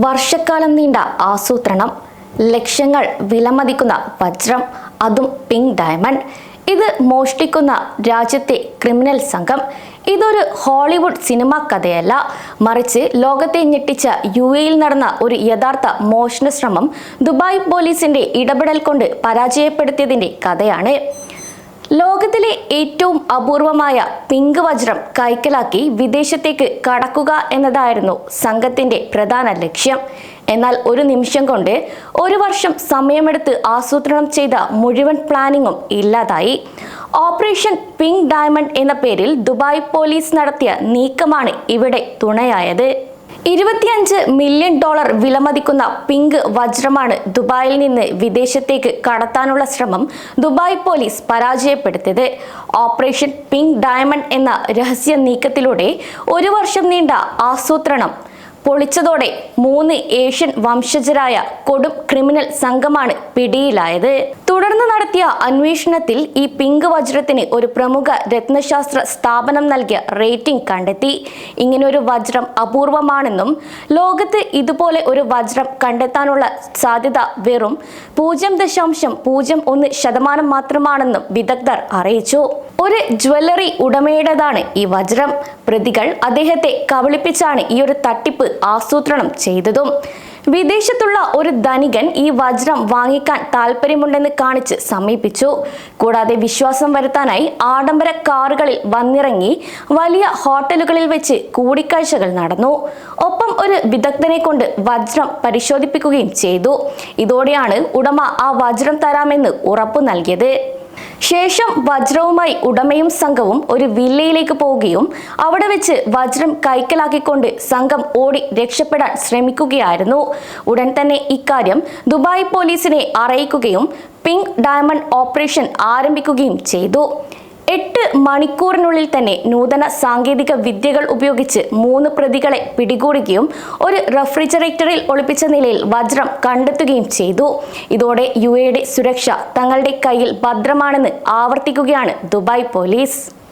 വർഷക്കാലം നീണ്ട ആസൂത്രണം, ലക്ഷങ്ങൾ വിലമതിക്കുന്ന വജ്രം, അതും പിങ്ക് ഡയമണ്ട്. ഇത് മോഷ്ടിക്കുന്ന രാജ്യത്തെ ക്രിമിനൽ സംഘം. ഇതൊരു ഹോളിവുഡ് സിനിമാ കഥയല്ല, മറിച്ച് ലോകത്തെ ഞെട്ടിച്ച UAE-യിൽ നടന്ന ഒരു യഥാർത്ഥ മോഷണ ശ്രമം ദുബായ് പോലീസിന്റെ ഇടപെടൽ കൊണ്ട് പരാജയപ്പെടുത്തിയതിന്റെ കഥയാണ്. ലോകത്തിലെ ഏറ്റവും അപൂർവമായ പിങ്ക് വജ്രം കൈക്കലാക്കി വിദേശത്തേക്ക് കടക്കുക എന്നതായിരുന്നു സംഘത്തിന്റെ പ്രധാന ലക്ഷ്യം. എന്നാൽ ഒരു നിമിഷം കൊണ്ട്, ഒരു വർഷം സമയമെടുത്ത് ആസൂത്രണം ചെയ്ത മുഴുവൻ പ്ലാനിങ്ങും ഇല്ലാതായി. ഓപ്പറേഷൻ പിങ്ക് ഡയമണ്ട് എന്ന പേരിൽ ദുബായ് പോലീസ് നടത്തിയ നീക്കമാണ് ഇവിടെ തുണയായത്. $25 മില്യൺ വിലമതിക്കുന്ന പിങ്ക് വജ്രമാണ് ദുബായിൽ നിന്ന് വിദേശത്തേക്ക് കടത്താനുള്ള ശ്രമം ദുബായ് പോലീസ് പരാജയപ്പെടുത്തിയത്. ഓപ്പറേഷൻ പിങ്ക് ഡയമണ്ട് എന്ന രഹസ്യ നീക്കത്തിലൂടെ ഒരു വർഷം നീണ്ട ആസൂത്രണം പൊളിച്ചതോടെ 3 ഏഷ്യൻ വംശജരായ കൊടും ക്രിമിനൽ സംഘമാണ് പിടിയിലായത്. തുടർന്ന് നടത്തിയ അന്വേഷണത്തിൽ ഈ പിങ്ക് വജ്രത്തിന് ഒരു പ്രമുഖ രത്നശാസ്ത്ര സ്ഥാപനം നൽകിയ റേറ്റിംഗ് കണ്ടെത്തി. ഇങ്ങനൊരു വജ്രം അപൂർവമാണെന്നും ലോകത്ത് ഇതുപോലെ ഒരു വജ്രം കണ്ടെത്താനുള്ള സാധ്യത വെറും 0.01% മാത്രമാണെന്നും വിദഗ്ധർ അറിയിച്ചു. ഒരു ജ്വല്ലറി ഉടമയുടേതാണ് ഈ വജ്രം. പ്രതികൾ അദ്ദേഹത്തെ കബളിപ്പിച്ചാണ് ഈ ഒരു തട്ടിപ്പ് ആസൂത്രണം ചെയ്തതും. വിദേശത്തുള്ള ഒരു ധനികൻ ഈ വജ്രം വാങ്ങിക്കാൻ താല്പര്യമുണ്ടെന്ന് കാണിച്ച് സമീപിച്ചു. കൂടാതെ വിശ്വാസം വരുത്താനായി ആഡംബര കാറുകളിൽ വന്നിറങ്ങി വലിയ ഹോട്ടലുകളിൽ വെച്ച് കൂടിക്കാഴ്ചകൾ നടന്നു. ഒപ്പം ഒരു വിദഗ്ധനെ കൊണ്ട് വജ്രം പരിശോധിപ്പിക്കുകയും ചെയ്തു. ഇതോടെയാണ് ഉടമ ആ വജ്രം തരാമെന്ന് ഉറപ്പു നൽകിയത്. ശേഷം വജ്രവുമായി ഉടമയും സംഘവും ഒരു വില്ലയിലേക്ക് പോവുകയും അവിടെ വെച്ച് വജ്രം കൈക്കലാക്കിക്കൊണ്ട് സംഘം ഓടി രക്ഷപ്പെടാൻ ശ്രമിക്കുകയായിരുന്നു. ഉടൻ തന്നെ ഇക്കാര്യം ദുബായ് പോലീസിനെ അറിയിക്കുകയും പിങ്ക് ഡയമണ്ട് ഓപ്പറേഷൻ ആരംഭിക്കുകയും ചെയ്തു. 8 മണിക്കൂറിനുള്ളിൽ തന്നെ നൂതന സാങ്കേതിക വിദ്യകൾ ഉപയോഗിച്ച് 3 പ്രതികളെ പിടികൂടുകയും ഒരു റെഫ്രിജറേറ്ററിൽ ഒളിപ്പിച്ച നിലയിൽ വജ്രം കണ്ടെത്തുകയും ചെയ്തു. ഇതോടെ UAE-യുടെ സുരക്ഷ തങ്ങളുടെ കയ്യിൽ ഭദ്രമാണെന്ന് ആവർത്തിക്കുകയാണ് ദുബായ് പോലീസ്.